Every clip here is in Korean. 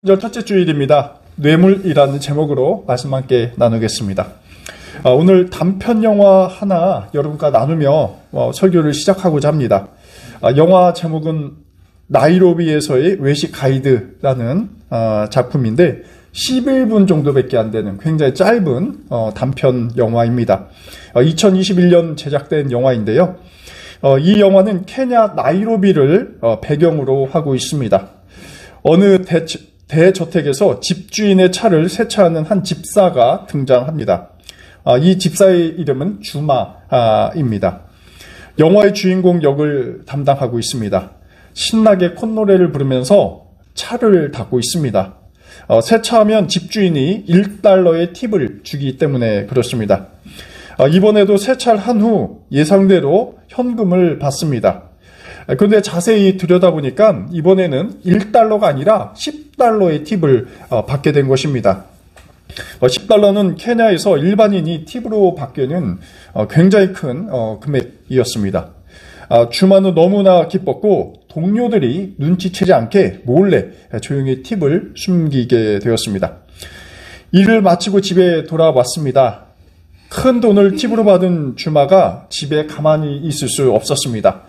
첫째 주일입니다. 뇌물이라는 제목으로 말씀 함께 나누겠습니다. 오늘 단편 영화 하나 여러분과 나누며 설교를 시작하고자 합니다. 영화 제목은 나이로비에서의 외식 가이드라는 작품인데 11분 정도밖에 안 되는 굉장히 짧은 단편 영화입니다. 2021년 제작된 영화인데요. 이 영화는 케냐 나이로비를 배경으로 하고 있습니다. 어느 대저택에서 집주인의 차를 세차하는 한 집사가 등장합니다. 이 집사의 이름은 주마입니다. 영화의 주인공 역을 담당하고 있습니다. 신나게 콧노래를 부르면서 차를 닦고 있습니다. 세차하면 집주인이 $1의 팁을 주기 때문에 그렇습니다. 이번에도 세차를 한 후 예상대로 현금을 받습니다. 그런데 자세히 들여다보니까 이번에는 $1가 아니라 $10의 팁을 받게 된 것입니다. $10는 케냐에서 일반인이 팁으로 받기에는 굉장히 큰 금액이었습니다. 주마는 너무나 기뻤고 동료들이 눈치채지 않게 몰래 조용히 팁을 숨기게 되었습니다. 일을 마치고 집에 돌아왔습니다. 큰 돈을 팁으로 받은 주마가 집에 가만히 있을 수 없었습니다.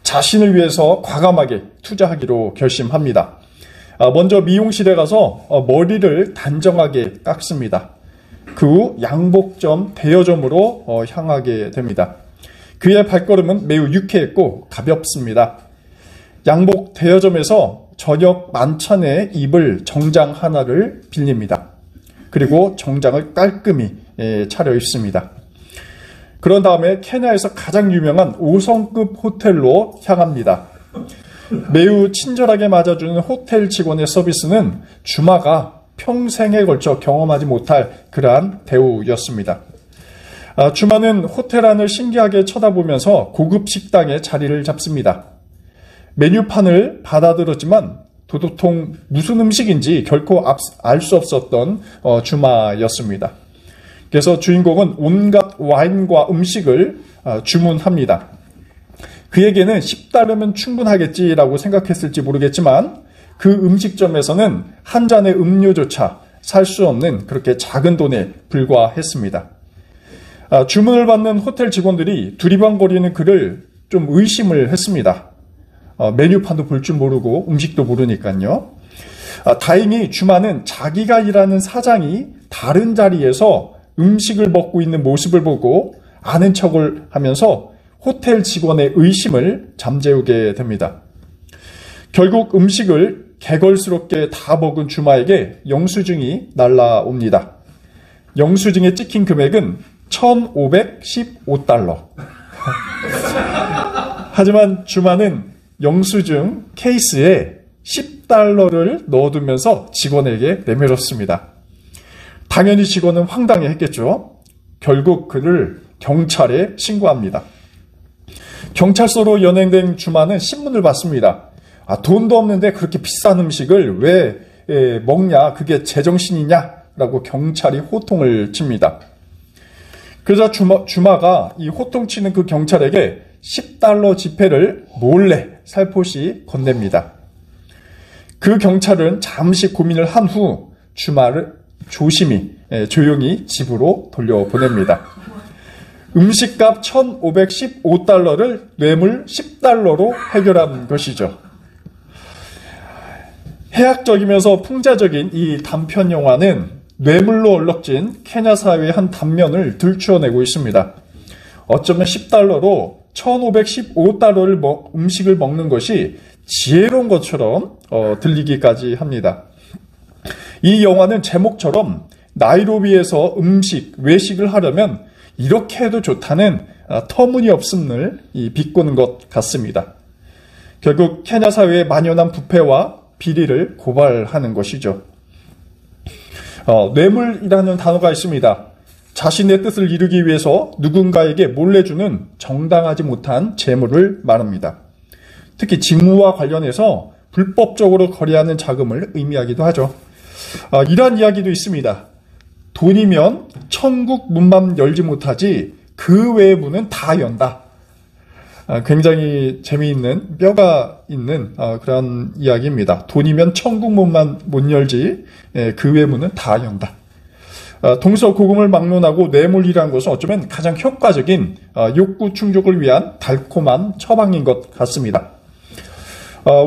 자신을 위해서 과감하게 투자하기로 결심합니다. 먼저 미용실에 가서 머리를 단정하게 깎습니다. 그 후 양복점 대여점으로 향하게 됩니다. 그의 발걸음은 매우 유쾌했고 가볍습니다. 양복 대여점에서 저녁 만찬에 입을 정장 하나를 빌립니다. 그리고 정장을 깔끔히 차려입습니다. 그런 다음에 케냐에서 가장 유명한 5성급 호텔로 향합니다. 매우 친절하게 맞아주는 호텔 직원의 서비스는 주마가 평생에 걸쳐 경험하지 못할 그러한 대우였습니다. 주마는 호텔 안을 신기하게 쳐다보면서 고급 식당에 자리를 잡습니다. 메뉴판을 받아들었지만 도통 무슨 음식인지 결코 알 수 없었던 주마였습니다. 그래서 주인공은 온갖 와인과 음식을 주문합니다. 그에게는 $10면 충분하겠지라고 생각했을지 모르겠지만 그 음식점에서는 한 잔의 음료조차 살 수 없는 그렇게 작은 돈에 불과했습니다. 주문을 받는 호텔 직원들이 두리번거리는 그를 좀 의심을 했습니다. 메뉴판도 볼 줄 모르고 음식도 모르니까요. 다행히 주마는 자기가 일하는 사장이 다른 자리에서 음식을 먹고 있는 모습을 보고 아는 척을 하면서 호텔 직원의 의심을 잠재우게 됩니다. 결국 음식을 개걸스럽게 다 먹은 주마에게 영수증이 날라옵니다. 영수증에 찍힌 금액은 $1,515. 하지만 주마는 영수증 케이스에 $10를 넣어두면서 직원에게 내밀었습니다. 당연히 직원은 황당해했겠죠. 결국 그를 경찰에 신고합니다. 경찰서로 연행된 주마는 신문을 받습니다. 돈도 없는데 그렇게 비싼 음식을 왜 먹냐? 그게 제정신이냐? 라고 경찰이 호통을 칩니다. 그러자 주마가 이 호통치는 그 경찰에게 $10 지폐를 몰래 살포시 건넵니다. 그 경찰은 잠시 고민을 한 후 주마를 조용히 집으로 돌려보냅니다. 음식값 $1,515를 뇌물 $10로 해결한 것이죠. 해학적이면서 풍자적인 이 단편 영화는 뇌물로 얼럭진 케냐 사회의 한 단면을 들추어내고 있습니다. 어쩌면 $10로 $1,515를 음식을 먹는 것이 지혜로운 것처럼 들리기까지 합니다. 이 영화는 제목처럼 나이로비에서 외식을 하려면 이렇게 해도 좋다는 터무니없음을 비꼬는 것 같습니다. 결국 케냐 사회의 만연한 부패와 비리를 고발하는 것이죠. 뇌물이라는 단어가 있습니다. 자신의 뜻을 이루기 위해서 누군가에게 몰래 주는 정당하지 못한 재물을 말합니다. 특히 직무와 관련해서 불법적으로 거래하는 자금을 의미하기도 하죠. 이러한 이야기도 있습니다. 돈이면 천국 문만 열지 못하지 그 외의 문은 다 연다. 굉장히 재미있는 뼈가 있는 그런 이야기입니다. 돈이면 천국문만 못 열지 그 외문은 다 연다. 동서고금을 막론하고 뇌물이라는 것은 어쩌면 가장 효과적인 욕구 충족을 위한 달콤한 처방인 것 같습니다.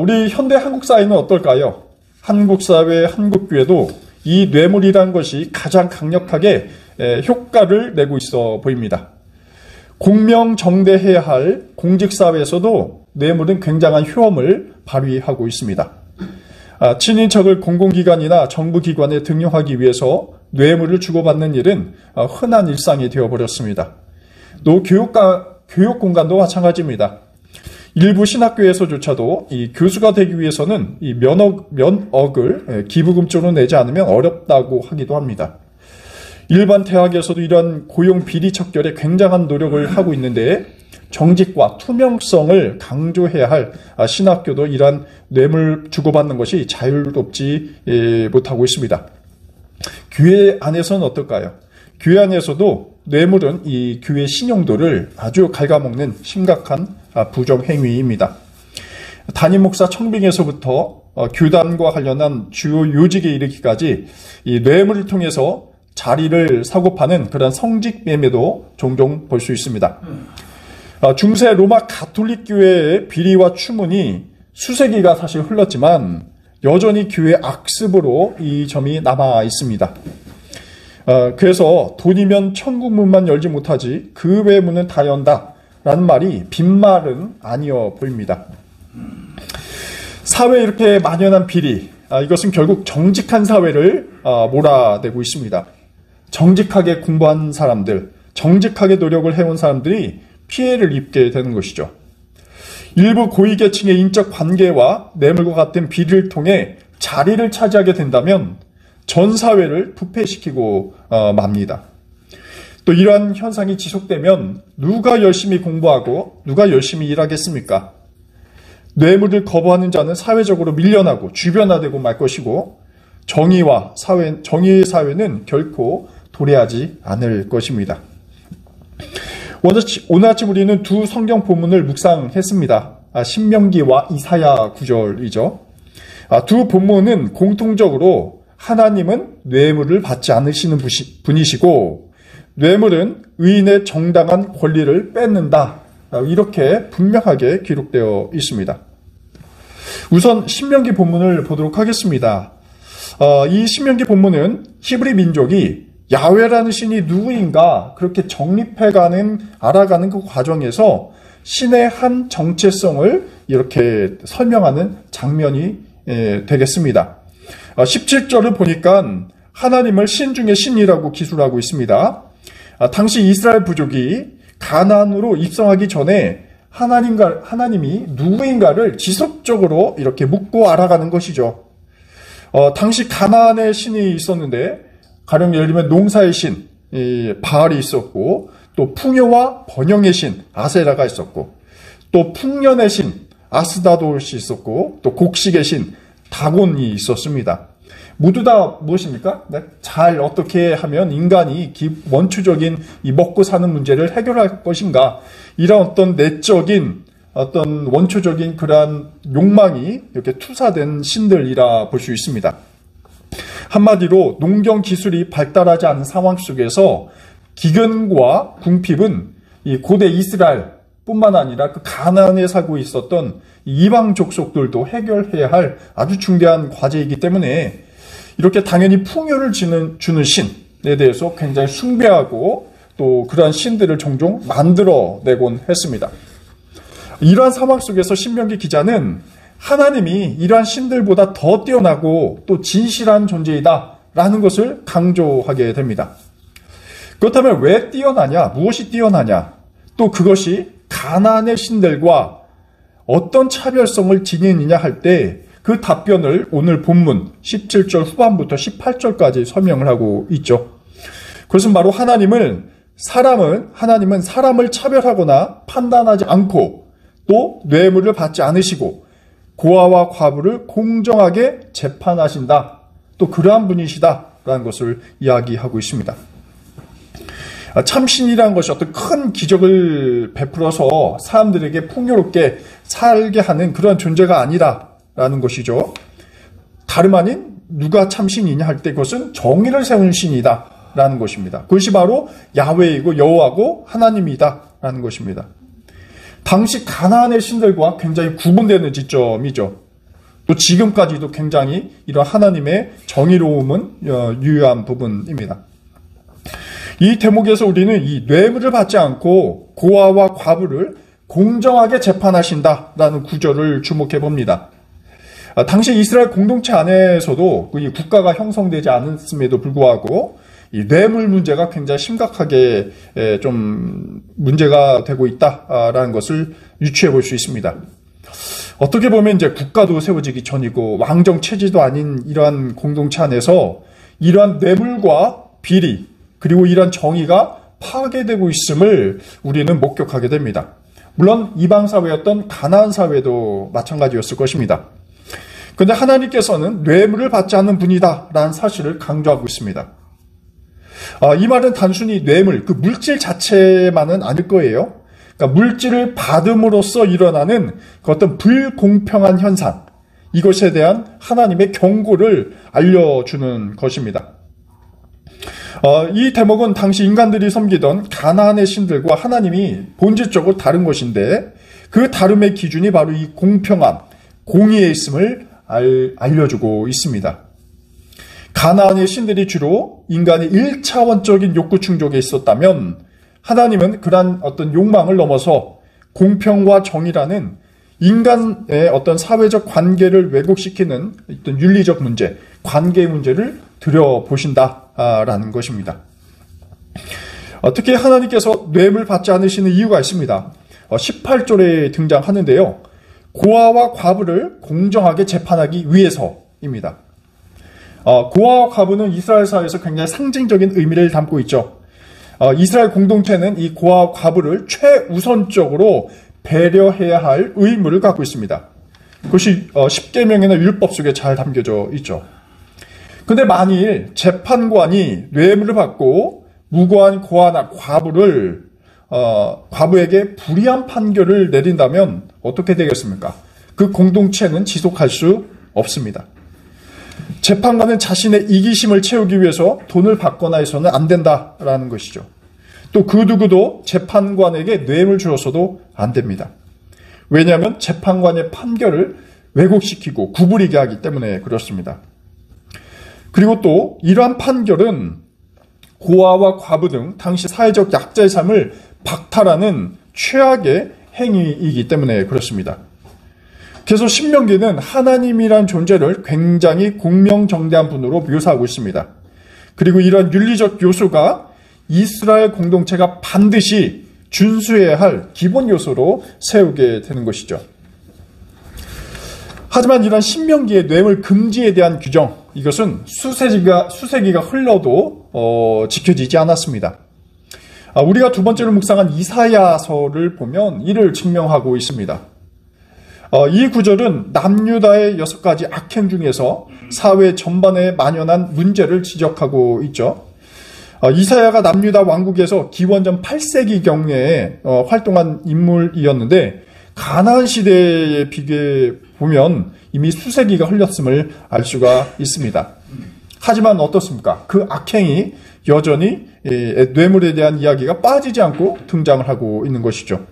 우리 현대 한국 사회는 어떨까요? 한국 사회, 한국 교회도 이 뇌물이라는 것이 가장 강력하게 효과를 내고 있어 보입니다. 공명정대해야 할 공직사회에서도 뇌물은 굉장한 효험을 발휘하고 있습니다. 친인척을 공공기관이나 정부기관에 등용하기 위해서 뇌물을 주고받는 일은 흔한 일상이 되어버렸습니다. 또 교육 공간도 마찬가지입니다. 일부 신학교에서조차도 이 교수가 되기 위해서는 이 면억을 기부금쪽으로 내지 않으면 어렵다고 하기도 합니다. 일반 대학에서도 이런 고용 비리 척결에 굉장한 노력을 하고 있는데 정직과 투명성을 강조해야 할 신학교도 이러한 뇌물 주고받는 것이 자유롭지 못하고 있습니다. 교회 안에서는 어떨까요? 교회 안에서도 뇌물은 이 교회 신용도를 아주 갉아먹는 심각한 부정행위입니다. 담임 목사 청빙에서부터 교단과 관련한 주요 요직에 이르기까지 이 뇌물을 통해서 자리를 사고 파는 그런 성직 매매도 종종 볼 수 있습니다. 중세 로마 가톨릭 교회의 비리와 추문이 수세기가 사실 흘렀지만 여전히 교회 악습으로 이 점이 남아 있습니다. 그래서 돈이면 천국문만 열지 못하지 그 외 문은 다 연다 라는 말이 빈말은 아니어 보입니다. 사회에 이렇게 만연한 비리, 이것은 결국 정직한 사회를 몰아내고 있습니다. 정직하게 공부한 사람들, 정직하게 노력을 해온 사람들이 피해를 입게 되는 것이죠. 일부 고위계층의 인적 관계와 뇌물과 같은 비리를 통해 자리를 차지하게 된다면 전 사회를 부패시키고 맙니다. 또 이러한 현상이 지속되면 누가 열심히 공부하고 누가 열심히 일하겠습니까? 뇌물을 거부하는 자는 사회적으로 밀려나고 주변화되고 말 것이고 정의의 사회는 결코 도래하지 않을 것입니다. 오늘 아침 우리는 두 성경 본문을 묵상했습니다. 신명기와 이사야 구절이죠. 두 본문은 공통적으로 하나님은 뇌물을 받지 않으시는 분이시고 뇌물은 의인의 정당한 권리를 뺏는다. 이렇게 분명하게 기록되어 있습니다. 우선 신명기 본문을 보도록 하겠습니다. 이 신명기 본문은 히브리 민족이 야훼라는 신이 누구인가 그렇게 정립해가는 알아가는 그 과정에서 신의 한 정체성을 이렇게 설명하는 장면이 되겠습니다. 17절을 보니까 하나님을 신 중에 신이라고 기술하고 있습니다. 당시 이스라엘 부족이 가나안으로 입성하기 전에 하나님이 누구인가를 지속적으로 이렇게 묻고 알아가는 것이죠. 당시 가나안의 신이 있었는데 가령 예를 들면 농사의 신 바알이 있었고 또 풍요와 번영의 신 아세라가 있었고 또 풍년의 신 아스다롯이 있었고 또 곡식의 신 다곤이 있었습니다. 모두 다 무엇입니까? 잘 어떻게 하면 인간이 원초적인 이 먹고 사는 문제를 해결할 것인가 이런 어떤 내적인 어떤 원초적인 그러한 욕망이 이렇게 투사된 신들이라 볼 수 있습니다. 한마디로 농경 기술이 발달하지 않은 상황 속에서 기근과 궁핍은 이 고대 이스라엘뿐만 아니라 그 가나안에 살고 있었던 이방 족속들도 해결해야 할 아주 중대한 과제이기 때문에 이렇게 당연히 풍요를 주는 신에 대해서 굉장히 숭배하고 또 그러한 신들을 종종 만들어내곤 했습니다. 이러한 상황 속에서 신명기 기자는 하나님이 이러한 신들보다 더 뛰어나고 또 진실한 존재이다 라는 것을 강조하게 됩니다. 그렇다면 왜 뛰어나냐? 무엇이 뛰어나냐? 또 그것이 가나안의 신들과 어떤 차별성을 지니느냐 할 때 그 답변을 오늘 본문 17절 후반부터 18절까지 설명을 하고 있죠. 그것은 바로 하나님은 사람을 차별하거나 판단하지 않고 또 뇌물을 받지 않으시고 고아와 과부를 공정하게 재판하신다. 또 그러한 분이시다라는 것을 이야기하고 있습니다. 참신이라는 것이 어떤 큰 기적을 베풀어서 사람들에게 풍요롭게 살게 하는 그런 존재가 아니다라는 것이죠. 다름 아닌 누가 참신이냐 할 때 그것은 정의를 세운 신이다라는 것입니다. 그것이 바로 야훼이고 여호와고 하나님이다라는 것입니다. 당시 가나안의 신들과 굉장히 구분되는 지점이죠. 또 지금까지도 굉장히 이런 하나님의 정의로움은 유효한 부분입니다. 이 대목에서 우리는 이 뇌물을 받지 않고 고아와 과부를 공정하게 재판하신다라는 구절을 주목해 봅니다. 당시 이스라엘 공동체 안에서도 이 국가가 형성되지 않았음에도 불구하고 이 뇌물 문제가 굉장히 심각하게 좀 문제가 되고 있다라는 것을 유추해 볼 수 있습니다. 어떻게 보면 이제 국가도 세워지기 전이고 왕정 체제도 아닌 이러한 공동체 안에서 이러한 뇌물과 비리 그리고 이러한 정의가 파괴되고 있음을 우리는 목격하게 됩니다. 물론 이방 사회였던 가나안 사회도 마찬가지였을 것입니다. 그런데 하나님께서는 뇌물을 받지 않는 분이다라는 사실을 강조하고 있습니다. 이 말은 단순히 뇌물, 그 물질 자체만은 아닐 거예요. 그러니까 물질을 받음으로써 일어나는 그 어떤 불공평한 현상, 이것에 대한 하나님의 경고를 알려주는 것입니다. 이 대목은 당시 인간들이 섬기던 가나안의 신들과 하나님이 본질적으로 다른 것인데 그 다름의 기준이 바로 이 공평함, 공의에 있음을 알려주고 있습니다. 가나안의 신들이 주로 인간의 1차원적인 욕구 충족에 있었다면 하나님은 그러한 어떤 욕망을 넘어서 공평과 정의라는 인간의 어떤 사회적 관계를 왜곡시키는 어떤 윤리적 문제, 관계의 문제를 들여보신다라는 것입니다. 특히 하나님께서 뇌물 받지 않으시는 이유가 있습니다. 18절에 등장하는데요. 고아와 과부를 공정하게 재판하기 위해서입니다. 고아와 과부는 이스라엘 사회에서 굉장히 상징적인 의미를 담고 있죠. 이스라엘 공동체는 이 고아와 과부를 최우선적으로 배려해야 할 의무를 갖고 있습니다. 그것이 십계명이나 율법 속에 잘 담겨져 있죠. 그런데 만일 재판관이 뇌물을 받고 무고한 고아나 과부에게 불이한 판결을 내린다면 어떻게 되겠습니까? 그 공동체는 지속할 수 없습니다. 재판관은 자신의 이기심을 채우기 위해서 돈을 받거나 해서는 안 된다라는 것이죠. 또 그 누구도 재판관에게 뇌물 주어서도 안 됩니다. 왜냐하면 재판관의 판결을 왜곡시키고 구부리게 하기 때문에 그렇습니다. 그리고 또 이러한 판결은 고아와 과부 등 당시 사회적 약자의 삶을 박탈하는 최악의 행위이기 때문에 그렇습니다. 그래서 신명기는 하나님이란 존재를 굉장히 공명정대한 분으로 묘사하고 있습니다. 그리고 이런 윤리적 요소가 이스라엘 공동체가 반드시 준수해야 할 기본 요소로 세우게 되는 것이죠. 하지만 이런 신명기의 뇌물 금지에 대한 규정, 이것은 수세기가 흘러도 지켜지지 않았습니다. 우리가 두 번째로 묵상한 이사야서를 보면 이를 증명하고 있습니다. 이 구절은 남유다의 6가지 악행 중에서 사회 전반에 만연한 문제를 지적하고 있죠. 이사야가 남유다 왕국에서 기원전 8세기경에 활동한 인물이었는데 가나안 시대에 비교해 보면 이미 수세기가 흘렀음을 알 수가 있습니다. 하지만 어떻습니까? 그 악행이 여전히 뇌물에 대한 이야기가 빠지지 않고 등장을 하고 있는 것이죠.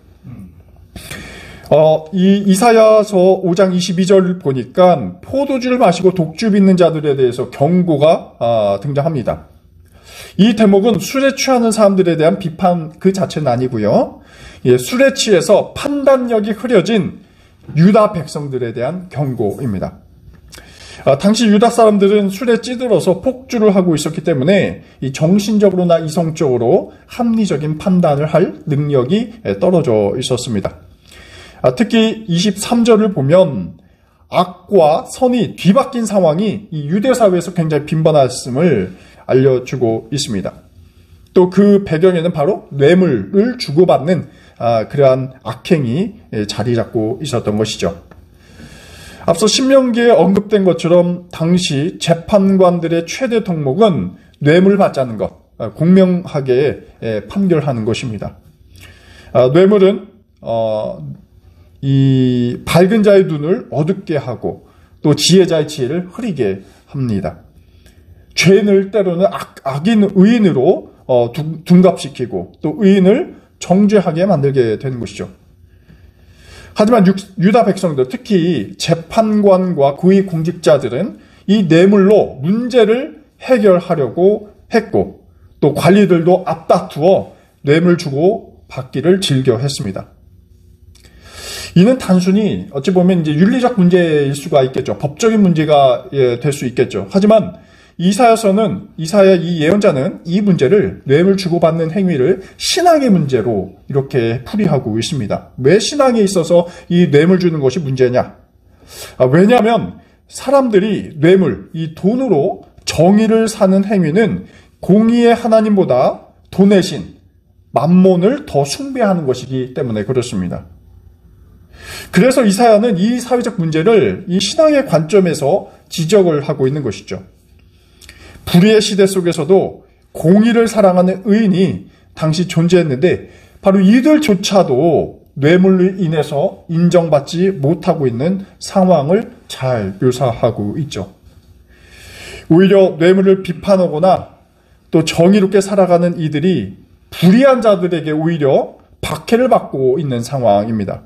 이 이사야서 5장 22절 보니까 포도주를 마시고 독주 빚는 자들에 대해서 경고가 등장합니다. 이 대목은 술에 취하는 사람들에 대한 비판 그 자체는 아니고요. 술에 취해서 판단력이 흐려진 유다 백성들에 대한 경고입니다. 당시 유다 사람들은 술에 찌들어서 폭주를 하고 있었기 때문에 이 정신적으로나 이성적으로 합리적인 판단을 할 능력이 떨어져 있었습니다. 특히 23절을 보면 악과 선이 뒤바뀐 상황이 이 유대 사회에서 굉장히 빈번했음을 알려주고 있습니다. 또 그 배경에는 바로 뇌물을 주고받는 그러한 악행이 자리 잡고 있었던 것이죠. 앞서 신명기에 언급된 것처럼 당시 재판관들의 최대 덕목은 뇌물을 받지 않는 것, 공명하게 판결하는 것입니다. 뇌물은 이 밝은 자의 눈을 어둡게 하고 또 지혜자의 지혜를 흐리게 합니다. 죄인을 때로는 악인 의인으로 둔갑시키고 또 의인을 정죄하게 만들게 되는 것이죠. 하지만 유다 백성들, 특히 재판관과 고위공직자들은 이 뇌물로 문제를 해결하려고 했고 또 관리들도 앞다투어 뇌물 주고 받기를 즐겨 했습니다. 이는 단순히 어찌 보면 이제 윤리적 문제일 수가 있겠죠. 법적인 문제가 될 수 있겠죠. 하지만 이사야 이 예언자는 이 문제를 뇌물 주고받는 행위를 신앙의 문제로 이렇게 풀이하고 있습니다. 왜 신앙에 있어서 이 뇌물 주는 것이 문제냐? 왜냐하면 사람들이 뇌물, 이 돈으로 정의를 사는 행위는 공의의 하나님보다 돈의 신, 맘몬을 더 숭배하는 것이기 때문에 그렇습니다. 그래서 이사야는 이 사회적 문제를 이 신앙의 관점에서 지적을 하고 있는 것이죠. 불의의 시대 속에서도 공의를 사랑하는 의인이 당시 존재했는데 바로 이들조차도 뇌물로 인해서 인정받지 못하고 있는 상황을 잘 묘사하고 있죠. 오히려 뇌물을 비판하거나 또 정의롭게 살아가는 이들이 불의한 자들에게 오히려 박해를 받고 있는 상황입니다.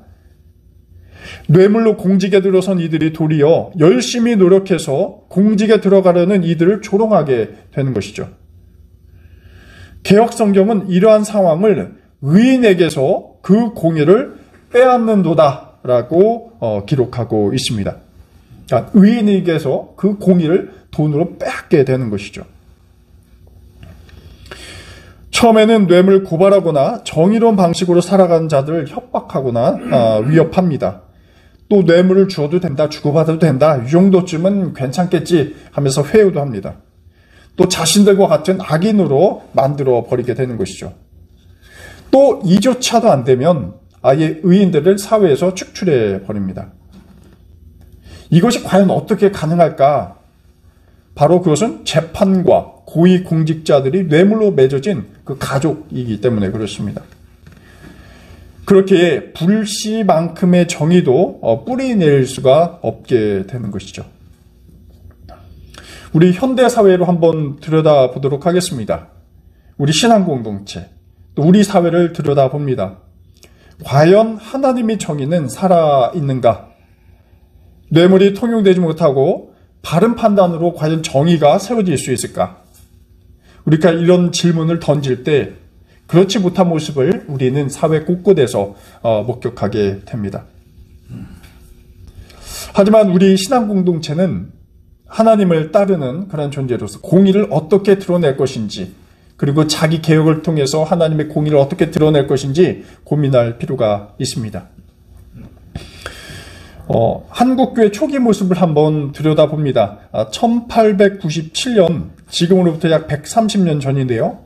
뇌물로 공직에 들어선 이들이 도리어 열심히 노력해서 공직에 들어가려는 이들을 조롱하게 되는 것이죠. 개혁성경은 이러한 상황을 의인에게서 그 공의를 빼앗는도다라고 기록하고 있습니다. 그러니까 의인에게서 그 공의를 돈으로 빼앗게 되는 것이죠. 처음에는 뇌물 고발하거나 정의로운 방식으로 살아가는 자들을 협박하거나 위협합니다. 또 뇌물을 주어도 된다, 주고받아도 된다, 이 정도쯤은 괜찮겠지 하면서 회유도 합니다. 또 자신들과 같은 악인으로 만들어 버리게 되는 것이죠. 또 이조차도 안 되면 아예 의인들을 사회에서 축출해 버립니다. 이것이 과연 어떻게 가능할까? 바로 그것은 재판과 고위공직자들이 뇌물로 맺어진 그 가족이기 때문에 그렇습니다. 그렇게 불씨만큼의 정의도 뿌리낼 수가 없게 되는 것이죠. 우리 현대사회로 한번 들여다보도록 하겠습니다. 우리 신앙공동체, 또 우리 사회를 들여다봅니다. 과연 하나님의 정의는 살아있는가? 뇌물이 통용되지 못하고 바른 판단으로 과연 정의가 세워질 수 있을까? 우리가 이런 질문을 던질 때 그렇지 못한 모습을 우리는 사회 곳곳에서 목격하게 됩니다. 하지만 우리 신앙공동체는 하나님을 따르는 그런 존재로서 공의를 어떻게 드러낼 것인지, 그리고 자기 개혁을 통해서 하나님의 공의를 어떻게 드러낼 것인지 고민할 필요가 있습니다. 한국교회 초기 모습을 한번 들여다봅니다. 1897년, 지금으로부터 약 130년 전인데요.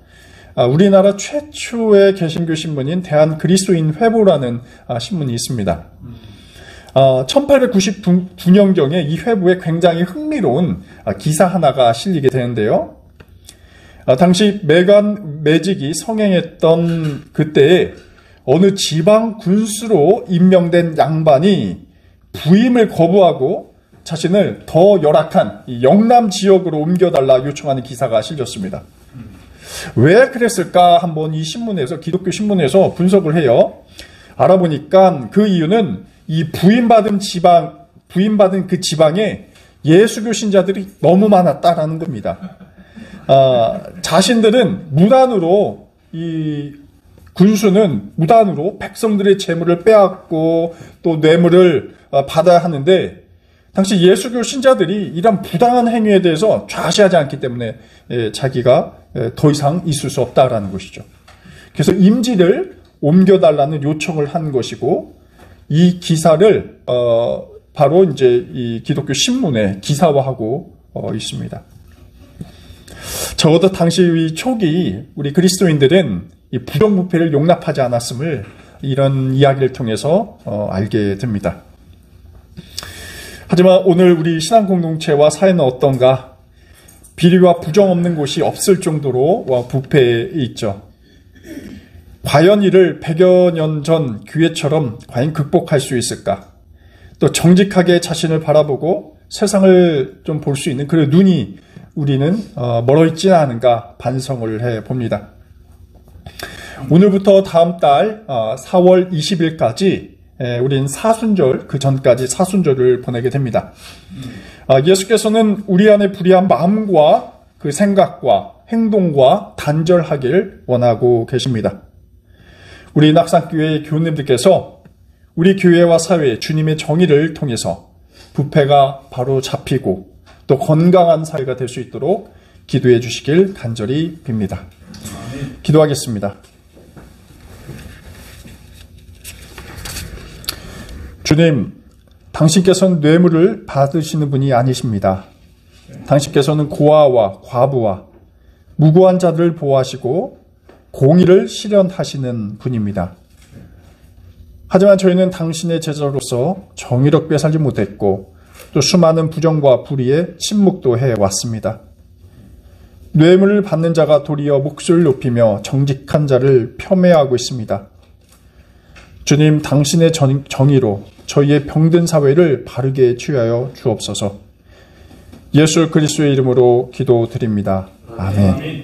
우리나라 최초의 개신교 신문인 대한그리스도인회보라는 신문이 있습니다. 1899년경에 이 회보에 굉장히 흥미로운 기사 하나가 실리게 되는데요. 당시 메간 매직이 성행했던 그때에 어느 지방 군수로 임명된 양반이 부임을 거부하고 자신을 더 열악한 영남 지역으로 옮겨달라 요청하는 기사가 실렸습니다. 왜 그랬을까 한번 이 신문에서, 기독교 신문에서 분석을 해요. 알아보니까 그 이유는 이 부임받은 그 지방에 예수교 신자들이 너무 많았다라는 겁니다. 자신들은 무단으로, 이 군수는 무단으로 백성들의 재물을 빼앗고 또 뇌물을 받아야 하는데, 당시 예수교 신자들이 이런 부당한 행위에 대해서 좌시하지 않기 때문에 자기가 더 이상 있을 수 없다라는 것이죠. 그래서 임지를 옮겨달라는 요청을 한 것이고, 이 기사를 바로 이제 이 기독교 신문에 기사화하고 있습니다. 적어도 당시 이 초기 우리 그리스도인들은 이 부정부패를 용납하지 않았음을 이런 이야기를 통해서 알게 됩니다. 하지만 오늘 우리 신앙공동체와 사회는 어떤가? 비리와 부정 없는 곳이 없을 정도로 부패해 있죠. 과연 이를 100여 년 전 교회처럼 과연 극복할 수 있을까? 또 정직하게 자신을 바라보고 세상을 좀 볼 수 있는 그런 눈이 우리는 멀어 있지는 않은가 반성을 해봅니다. 오늘부터 다음 달 4월 20일까지 우린 사순절, 그 전까지 사순절을 보내게 됩니다. 예수께서는 우리 안에 불의한 마음과 그 생각과 행동과 단절하길 원하고 계십니다. 우리 낙산교회 교우님들께서 우리 교회와 사회에 주님의 정의를 통해서 부패가 바로 잡히고 또 건강한 사회가 될 수 있도록 기도해 주시길 간절히 빕니다. 기도하겠습니다. 주님, 당신께서는 뇌물을 받으시는 분이 아니십니다. 당신께서는 고아와 과부와 무고한 자들을 보호하시고 공의를 실현하시는 분입니다. 하지만 저희는 당신의 제자로서 정의롭게 살지 못했고 또 수많은 부정과 불의에 침묵도 해왔습니다. 뇌물을 받는 자가 도리어 목소리를 높이며 정직한 자를 폄훼하고 있습니다. 주님, 당신의 정의로 저희의 병든 사회를 바르게 취하여 주옵소서. 예수 그리스도의 이름으로 기도드립니다. 아멘.